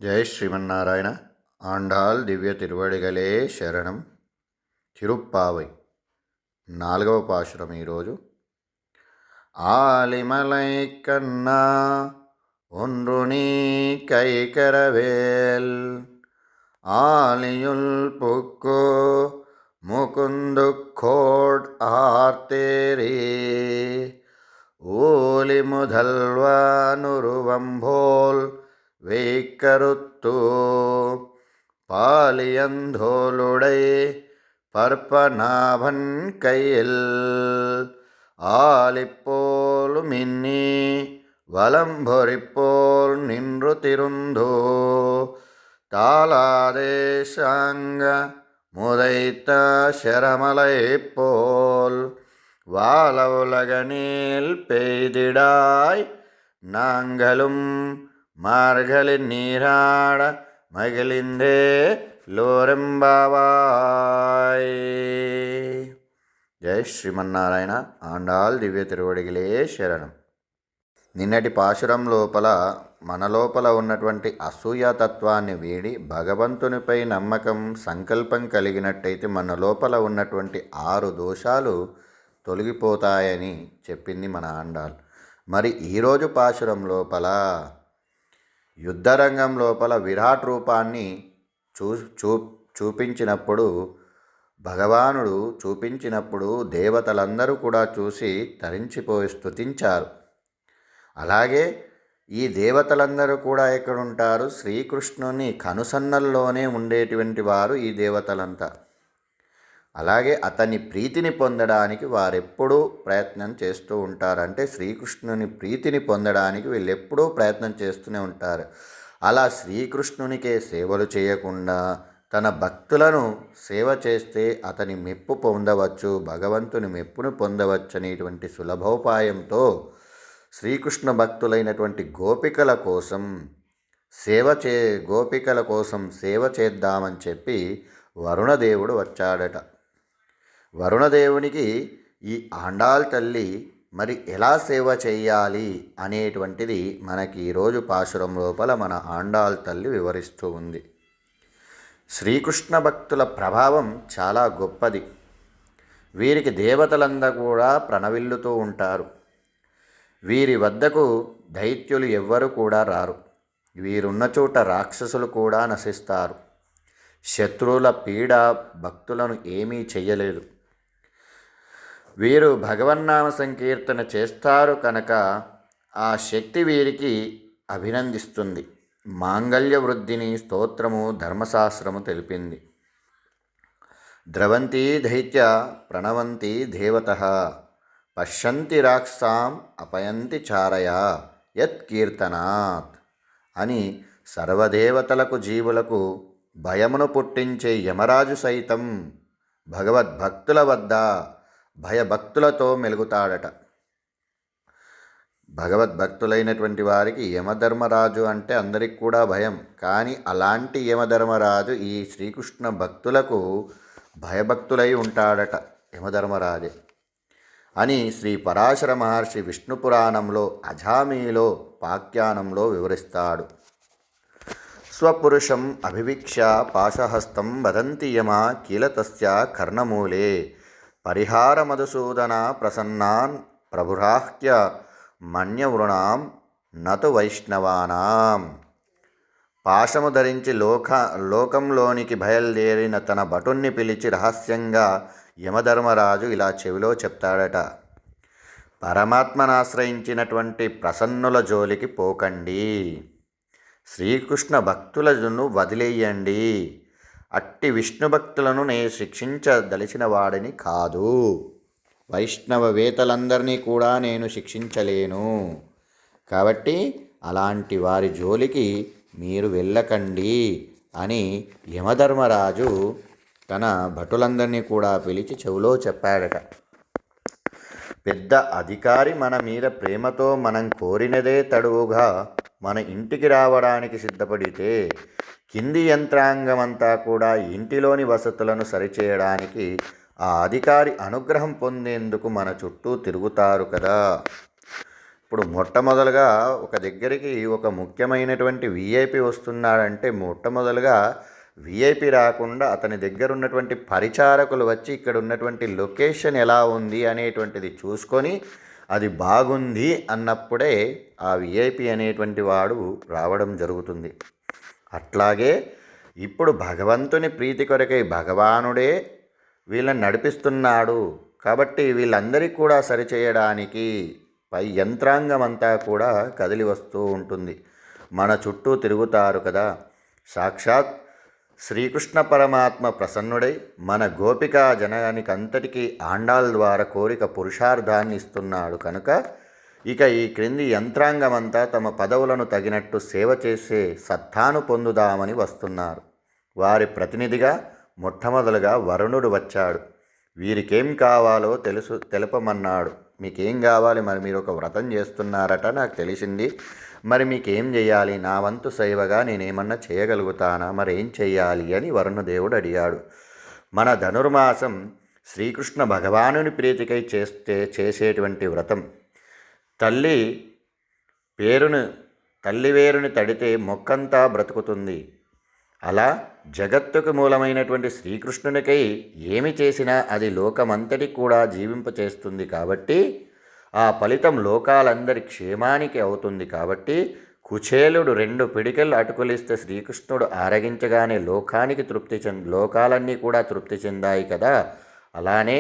జై శ్రీమన్నారాయణ. ఆండాల్ దివ్య తిరువడిగలే శరణం. తిరుప్పావై 4వ పాశురం. ఈరోజు ఆలిమలై కన్నా ఒన్రునీ కైకరవేల్ ஆலியுள் புக்கோ முகுந்து கோட் ஆர்த்தேரே ஓலி முதல்வானுருவம்போல் வெய்க்கருத்து பாலியந்தோளுடை பற்பநாபன் கையில் ஆலிப்போல் மின்னி வலம்பொறிப்போல் நின்று திருந்து தாளாதேசாங்க முதைத்த செரமலை போல் வாழவுலகனில் பெய்திடாய் நாங்களும் மார்கழி நீராட மகிழ்ந்தே లోరెంబావాయ్. జై శ్రీమన్నారాయణ. ఆండాల్ దివ్య తిరువడిగలే శరణం. నిన్నటి పాశురం లోపల మన లోపల ఉన్నటువంటి అసూయాతత్వాన్ని వీడి భగవంతునిపై నమ్మకం సంకల్పం కలిగినట్టయితే మన లోపల ఉన్నటువంటి 6 దోషాలు తొలగిపోతాయని చెప్పింది మన ఆండాల్. మరి ఈరోజు పాశురం లోపల యుద్ధరంగం లోపల విరాట్ రూపాన్ని చూపించినప్పుడు భగవానుడు చూపించినప్పుడు దేవతలందరూ కూడా చూసి తరించిపోయి స్తుతించారు. అలాగే ఈ దేవతలందరూ కూడా ఎక్కడుంటారు? శ్రీకృష్ణుని కనుసన్నల్లోనే ఉండేటువంటి వారు ఈ దేవతలంతా. అలాగే అతని ప్రీతిని పొందడానికి వారెప్పుడూ ప్రయత్నం చేస్తూ ఉంటారు. అంటే శ్రీకృష్ణుని ప్రీతిని పొందడానికి వీళ్ళెప్పుడూ ప్రయత్నం చేస్తూనే ఉంటారు. అలా శ్రీకృష్ణునికే సేవలు చేయకుండా తన భక్తులను సేవ చేస్తే అతని మెప్పు పొందవచ్చు, భగవంతుని మెప్పును పొందవచ్చు అనేటువంటి సులభోపాయంతో శ్రీకృష్ణ భక్తులైనటువంటి గోపికల కోసం సేవ చేద్దామని చెప్పి వరుణదేవుడు వచ్చాడట. వరుణదేవునికి ఈ ఆండాల్ తల్లి మరి ఎలా సేవ చేయాలి అనేటువంటిది మనకి ఈరోజు పాశురం లోపల మన ఆండాల్ తల్లి వివరిస్తూ ఉంది. శ్రీకృష్ణ భక్తుల ప్రభావం చాలా గొప్పది. వీరికి దేవతలందరూ కూడా ప్రణవిల్లుతూ ఉంటారు. వీరి వద్దకు దైత్యులు ఎవ్వరు కూడా రారు. వీరున్న చోట రాక్షసులు కూడా నశిస్తారు. శత్రువుల పీడ భక్తులను ఏమీ చెయ్యలేదు. వీరు భగవన్నామ సంకీర్తన చేస్తారు కనుక ఆ శక్తి వీరికి అభినందిస్తుంది. మాంగళ్య వృద్ధిని స్తోత్రము ధర్మశాస్త్రము తెలిపింది. ద్రవంతి దైత్య ప్రణవంతి దేవతః పశ్యంతి రాక్షసాం అపయంతి చారయా యత్కీర్తనాత్ అని సర్వదేవతలకు జీవులకు భయమును పుట్టించే యమరాజు సైతం భగవద్భక్తుల వద్ద భయభక్తులతో మెలుగుతాడట. భగవద్భక్తులైనటువంటి వారికి యమధర్మరాజు అంటే అందరికి కూడా భయం. కానీ అలాంటి యమధర్మరాజు ఈ శ్రీకృష్ణ భక్తులకు భయభక్తులై ఉంటాడట యమధర్మరాజే అని శ్రీ పరాశర మహర్షి విష్ణు పురాణంలో అజామీలో పాఖ్యానంలో వివరిస్తాడు. స్వపురుషం అభివీక్ష పాశహస్తం వదంతి యమ కీలతస్య కర్ణమూలే పరిహార మధుసూదన ప్రసన్నాన్ ప్రభురాహ్య మన్యవృణాం నతు వైష్ణవానాం. పాశము ధరించి లోకంలోనికి బయలుదేరిన తన భటుణ్ణి పిలిచి రహస్యంగా యమధర్మరాజు ఇలా చెవిలో చెప్తాడట. పరమాత్మను ఆశ్రయించినటువంటి ప్రసన్నుల జోలికి పోకండి, శ్రీకృష్ణ భక్తులను వదిలేయండి. అట్టి విష్ణు భక్తులను నేను శిక్షించదలిచిన వాడిని కాదు. వైష్ణవ వేతలందరినీ కూడా నేను శిక్షించలేను. కాబట్టి అలాంటి వారి జోలికి మీరు వెళ్ళకండి అని యమధర్మరాజు తన భటులందరినీ కూడా పిలిచి చెవిలో చెప్పాడట. పెద్ద అధికారి మన మీద ప్రేమతో మనం కోరినదే తడువుగా మన ఇంటికి రావడానికి సిద్ధపడితే కింది యంత్రాంగమంతా కూడా ఇంటిలోని వసతులను సరిచేయడానికి ఆ అధికారి అనుగ్రహం పొందేందుకు మన చుట్టూ తిరుగుతారు కదా. ఇప్పుడు మొట్టమొదలుగా ఒక దగ్గరికి ఒక ముఖ్యమైనటువంటి విఐపి వస్తున్నాడంటే మొట్టమొదలుగా విఐపి రాకుండా అతని దగ్గర ఉన్నటువంటి పరిచారకులు వచ్చి ఇక్కడ ఉన్నటువంటి లొకేషన్ ఎలా ఉంది అనేటువంటిది చూసుకొని అది బాగుంది అన్నప్పుడే ఆ విఐపి అనేటువంటి వాడు రావడం జరుగుతుంది. అట్లాగే ఇప్పుడు భగవంతుని ప్రీతి కొరకై భగవానుడే వీళ్ళని నడిపిస్తున్నాడు కాబట్టి వీళ్ళందరికీ కూడా సరిచేయడానికి పై యంత్రాంగం అంతా కూడా కదిలి వస్తూ ఉంటుంది. మన చుట్టూ తిరుగుతారు కదా. సాక్షాత్ శ్రీకృష్ణ పరమాత్మ ప్రసన్నుడై మన గోపికా జనానికంతటికీ ఆండాల్ ద్వారా కోరిక పురుషార్థాన్ని ఇస్తున్నాడు కనుక ఇక ఈ క్రింది యంత్రాంగమంతా తమ పదవులను తగినట్టు సేవ చేసే సత్తాను పొందుదామని వస్తున్నారు. వారి ప్రతినిధిగా మొట్టమొదలుగా వరుణుడు వచ్చాడు. వీరికేం కావాలో తెలపమన్నాడు. మీకేం కావాలి, మరి మీరు ఒక వ్రతం చేస్తున్నారట నాకు తెలిసింది, మరి మీకేం చేయాలి, నా వంతు సేవగా నేనేమన్నా చేయగలుగుతానా, మరి ఏం చెయ్యాలి అని వరుణదేవుడు అడిగాడు. మన ధనుర్మాసం శ్రీకృష్ణ భగవానుని ప్రీతికై చేసేటువంటి వ్రతం. తల్లి వేరుని తడితే మొక్కంతా బ్రతుకుతుంది. అలా జగత్తుకు మూలమైనటువంటి శ్రీకృష్ణునికై ఏమి చేసినా అది లోకమంతటి కూడా జీవింపచేస్తుంది కాబట్టి ఆ ఫలితం లోకాలందరి క్షేమానికి అవుతుంది. కాబట్టి కుచేలుడు 2 పిడికెళ్ళు అటుకులిస్తే శ్రీకృష్ణుడు ఆరగించగానే లోకాలన్నీ కూడా తృప్తి చెందాయి కదా. అలానే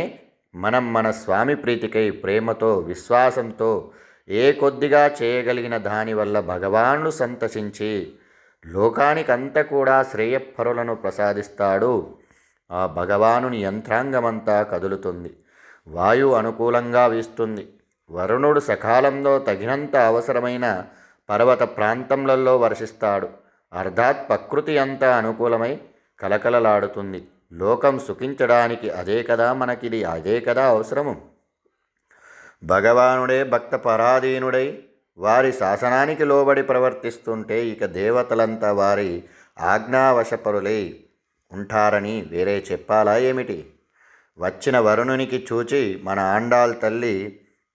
మనం మన స్వామి ప్రీతికై ప్రేమతో విశ్వాసంతో ఏ కొద్దిగా చేయగలిగిన దానివల్ల భగవానుడు సంతసించి లోకానికంతా కూడా శ్రేయపరులను ప్రసాదిస్తాడు. ఆ భగవానుని యంత్రాంగమంతా కదులుతుంది. వాయువు అనుకూలంగా వీస్తుంది. వరుణుడు సకాలంలో తగినంత అవసరమైన పర్వత ప్రాంతములలో వర్షిస్తాడు. అర్థాత్ ప్రకృతి అంతా అనుకూలమై కలకలలాడుతుంది. లోకం సుఖించడానికి అదే కదా అవసరము. భగవానుడే భక్త పరాధీనుడై వారి శాసనానికి లోబడి ప్రవర్తిస్తుంటే ఇక దేవతలంతా వారి ఆజ్ఞావశపరులై ఉంటారని వేరే చెప్పాలా ఏమిటి? వచ్చిన వరుణునికి చూచి మన ఆండాల్ తల్లి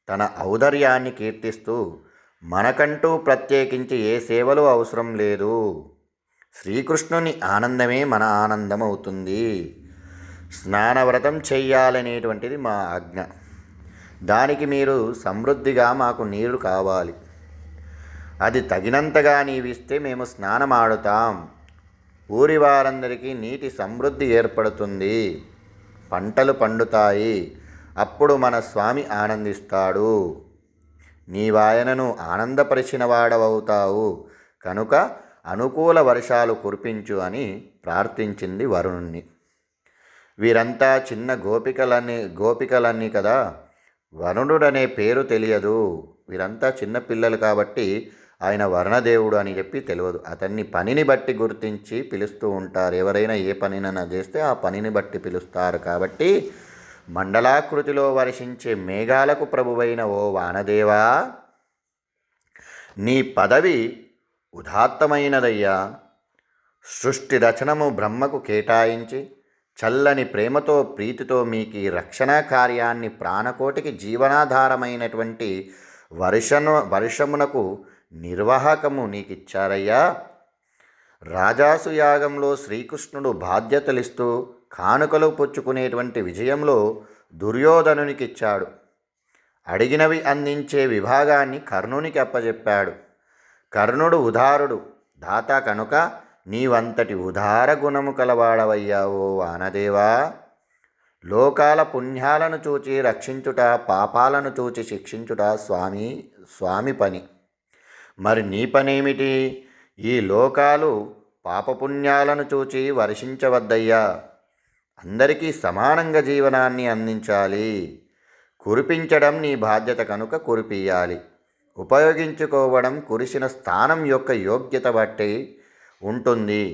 తన ఔదర్యాన్ని కీర్తిస్తూ మనకంటూ ప్రత్యేకించి ఏ సేవలు అవసరం లేదు, శ్రీకృష్ణుని ఆనందమే మన ఆనందం అవుతుంది, స్నానవ్రతం చెయ్యాలనేటువంటిది మా ఆజ్ఞ, దానికి మీరు సమృద్ధిగా మాకు నీరు కావాలి, అది తగినంతగా నీవిస్తే మేము స్నానమాడుతాం, ఊరి వారందరికీ నీటి సమృద్ధి ఏర్పడుతుంది, పంటలు పండుతాయి, అప్పుడు మన స్వామి ఆనందిస్తాడు, నీవాయనను ఆనందపరిచిన వాడవవుతావు కనుక అనుకూల వర్షాలు కురిపించు అని ప్రార్థించింది వరుణుణ్ణి. వీరంతా చిన్న గోపికలన్నీ కదా, వరుణుడనే పేరు తెలియదు, వీరంతా చిన్న పిల్లలు కాబట్టి ఆయన వరుణదేవుడు అని చెప్పి తెలియదు. అతన్ని పనిని బట్టి గుర్తించి పిలుస్తూ ఉంటారు. ఎవరైనా ఏ పనినైనా చేస్తే ఆ పనిని బట్టి పిలుస్తారు. కాబట్టి మండలాకృతిలో వర్షించే మేఘాలకు ప్రభువైన ఓ వానదేవా, నీ పదవి ఉదాత్తమైనదయ్యా. సృష్టి రచనము బ్రహ్మకు కేటాయించి చల్లని ప్రేమతో ప్రీతితో మీకు రక్షణ కార్యాన్ని ప్రాణకోటికి జీవనాధారమైనటువంటి వర్షమునకు నిర్వాహకము నీకిచ్చారయ్యా. రాజాసు యాగంలో శ్రీకృష్ణుడు బాధ్యతలిస్తూ కానుకలు పుచ్చుకునేటువంటి విజయంలో దుర్యోధనునికిచ్చాడు. అడిగినవి అందించే విభాగాన్ని కర్ణునికి అప్పజెప్పాడు. కర్ణుడు ఉదారుడు దాత కనుక నీవంతటి ఉదార గుణము కలవాడవయ్యా ఓ వానదేవా. లోకాల పుణ్యాలను చూచి రక్షించుట, పాపాలను చూచి శిక్షించుట స్వామి పని. మరి నీ పనేమిటి? ఈ లోకాలు పాపపుణ్యాలను చూచి వర్షించవద్దయ్యా. అందరికీ సమానంగా జీవనాన్ని అందించాలి. కురిపించడం నీ బాధ్యత కనుక కురిపియాలి. ఉపయోగించుకోవడం కురిసిన స్థానం యొక్క యోగ్యత బట్టి ఉంటుంది.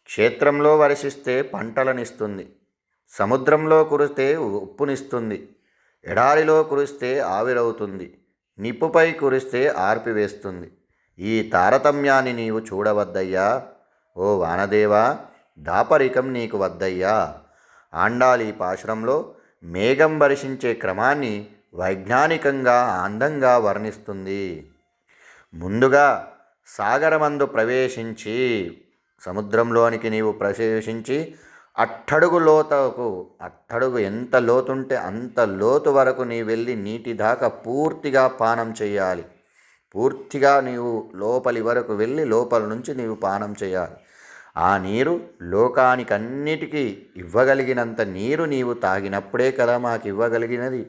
క్షేత్రంలో వర్షిస్తే పంటలనిస్తుంది, సముద్రంలో కురిస్తే ఉప్పునిస్తుంది, ఎడారిలో కురిస్తే ఆవిరవుతుంది, నిప్పుపై కురిస్తే ఆర్పివేస్తుంది. ఈ తారతమ్యాన్ని నీవు చూడవద్దయ్యా ఓ వానదేవా. దాపరికం నీకు వద్దయ్యా. ఆండాలి పాశురంలో మేఘం వర్షించే క్రమాన్ని వైజ్ఞానికంగా అందంగా వర్ణిస్తుంది. ముందుగా సాగరమందు ప్రవేశించి, సముద్రంలోనికి నీవు ప్రవేశించి అట్టడుగు ఎంత లోతుంటే అంత లోతు వరకు నీ వెళ్ళి నీటి దాకా పూర్తిగా పానం చేయాలి. పూర్తిగా నీవు లోపలి వరకు వెళ్ళి లోపల నుంచి నీవు పానం చేయాలి. ఆ నీరు లోకానికన్నిటికీ ఇవ్వగలిగినంత నీరు నీవు తాగినప్పుడే కదా మాకు ఇవ్వగలిగినది.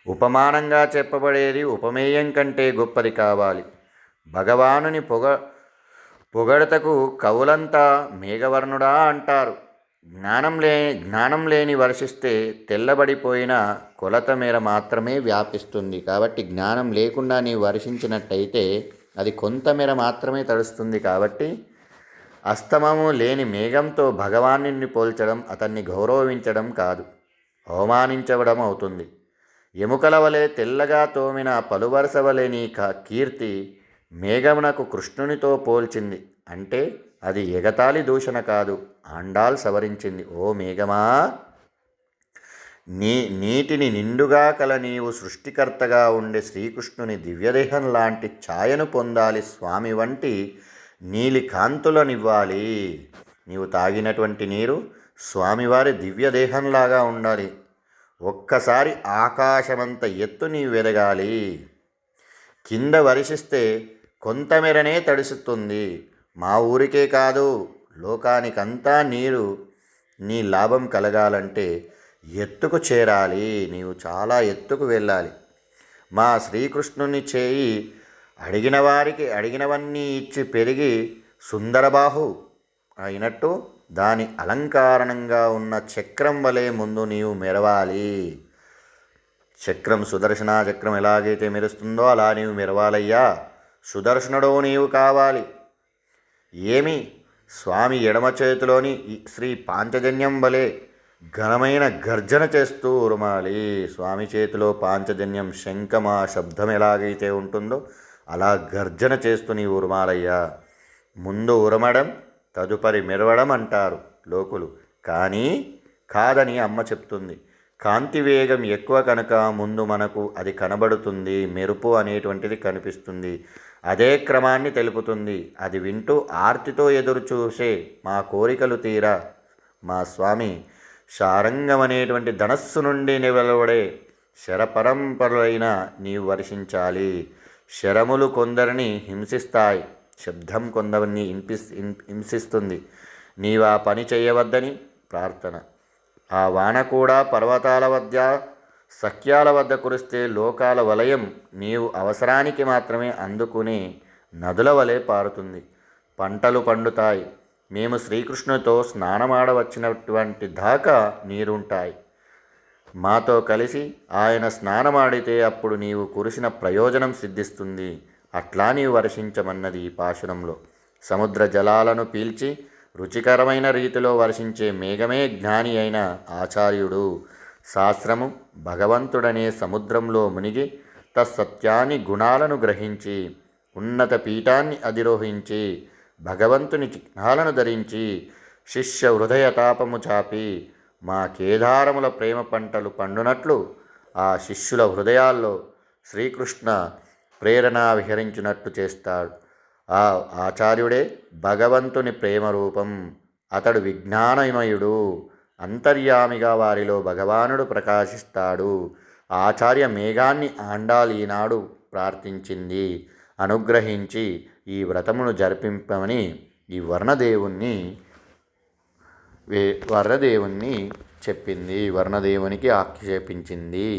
ఉపమానంగా చెప్పబడేది ఉపమేయం కంటే గొప్పది కావాలి. భగవానుని పొగడతకు కవులంతా మేఘవర్ణుడా అంటారు. జ్ఞానం లేని వర్షిస్తే తెల్లబడిపోయిన కొలత మేర మాత్రమే వ్యాపిస్తుంది. కాబట్టి జ్ఞానం లేకుండా నీవు వర్షించినట్టయితే అది కొంతమేర మాత్రమే తడుస్తుంది. కాబట్టి అస్తమము లేని మేఘంతో భగవాన్ని పోల్చడం అతన్ని గౌరవించడం కాదు, అవమానించడం అవుతుంది. ఎముకల వలె తెల్లగా తోమిన పలువరస వలె నీ కీర్తి మేఘమునకు కృష్ణునితో పోల్చింది అంటే అది ఎగతాళి దూషణ కాదు, ఆండాల్ సవరించింది. ఓ మేఘమా, నీటిని నిండుగా కల నీవు సృష్టికర్తగా ఉండే శ్రీకృష్ణుని దివ్యదేహం లాంటి ఛాయను పొందాలి. స్వామి వంటి నీలి కాంతులనివ్వాలి. నీవు తాగినటువంటి నీరు స్వామివారి దివ్యదేహంలాగా ఉండాలి. ఒక్కసారి ఆకాశమంత ఎత్తు నీవు వెదగాలి. కింద వర్షిస్తే కొంతమేరనే తడుస్తుంది. మా ఊరికే కాదు, లోకానికంతా నీ లాభం కలగాలంటే ఎత్తుకు చేరాలి. నీవు చాలా ఎత్తుకు వెళ్ళాలి. మా శ్రీకృష్ణుని చేయి అడిగిన వారికి అడిగినవన్నీ ఇచ్చి పెరిగి సుందరబాహు అయినట్టు దాని అలంకారణంగా ఉన్న చక్రం వలె ముందు నీవు మెరవాలి. చక్రం, సుదర్శన చక్రం ఎలాగైతే మెరుస్తుందో అలా నీవు మెరవాలయ్యా. సుదర్శనుడు నీవు కావాలి. ఏమి, స్వామి ఎడమ చేతిలోని శ్రీ పాంచజన్యం వలె ఘనమైన గర్జన చేస్తూ ఉరమాలి. స్వామి చేతిలో పాంచజన్యం శంఖమా శబ్దం ఎలాగైతే ఉంటుందో అలా గర్జన చేస్తూ నీవు ఉరమాలయ్యా. ముందు ఉరమడం తదుపరి మెరవడం అంటారు లోకులు, కానీ కాదని అమ్మ చెప్తుంది. కాంతి వేగం ఎక్కువ కనుక ముందు మనకు అది కనబడుతుంది, మెరుపు అనేటువంటిది కనిపిస్తుంది. అదే క్రమాన్ని తెలుపుతుంది. అది వింటూ ఆర్తితో ఎదురు చూసే మా కోరికలు తీరా మా స్వామి శారంగం అనేటువంటి ధనస్సు నుండి వెలువడే శరపరంపరులైన నీవు వర్షించాలి. శరములు కొందరిని హింసిస్తాయి, శబ్దం కొందరిని హింసిస్తుంది. నీవా పని చేయవద్దని ప్రార్థన. ఆ వాన కూడా పర్వతాల వద్ద సఖ్యాల వద్ద కురిస్తే లోకాల వలయం నీవు అవసరానికి మాత్రమే అందుకునే నదుల వలె పారుతుంది. పంటలు పండుతాయి. మేము శ్రీకృష్ణుతో స్నానమాడవచ్చినటువంటి దాకా నీరుంటాయి. మాతో కలిసి ఆయన స్నానమాడితే అప్పుడు నీవు కురిసిన ప్రయోజనం సిద్ధిస్తుంది. అట్లా నీవు వర్షించమన్నది ఈ పాశురంలో. సముద్ర జలాలను పీల్చి రుచికరమైన రీతిలో వర్షించే మేఘమే జ్ఞాని అయిన ఆచార్యుడు. శాస్త్రము భగవంతుడనే సముద్రంలో మునిగి తత్సత్యాన్ని గుణాలను గ్రహించి ఉన్నత పీఠాన్ని అధిరోహించి భగవంతుని చిహ్నాలను ధరించి శిష్య హృదయ తాపము చాపి మా కేదారముల ప్రేమ పంటలు పండునట్లు ఆ శిష్యుల హృదయాల్లో శ్రీకృష్ణ ప్రేరణ విహరించినట్టు చేస్తాడు. ఆ ఆచార్యుడే భగవంతుని ప్రేమ రూపం. అతడు విజ్ఞానమయుడు. అంతర్యామిగా వారిలో భగవానుడు ప్రకాశిస్తాడు. ఆచార్య మేఘాన్ని ఆండాల్ ఈనాడు ప్రార్థించింది. అనుగ్రహించి ఈ వ్రతమును జరిపింపమని ఈ వర్ణదేవుణ్ణి చెప్పింది. వర్ణదేవునికి ఆక్షేపించింది.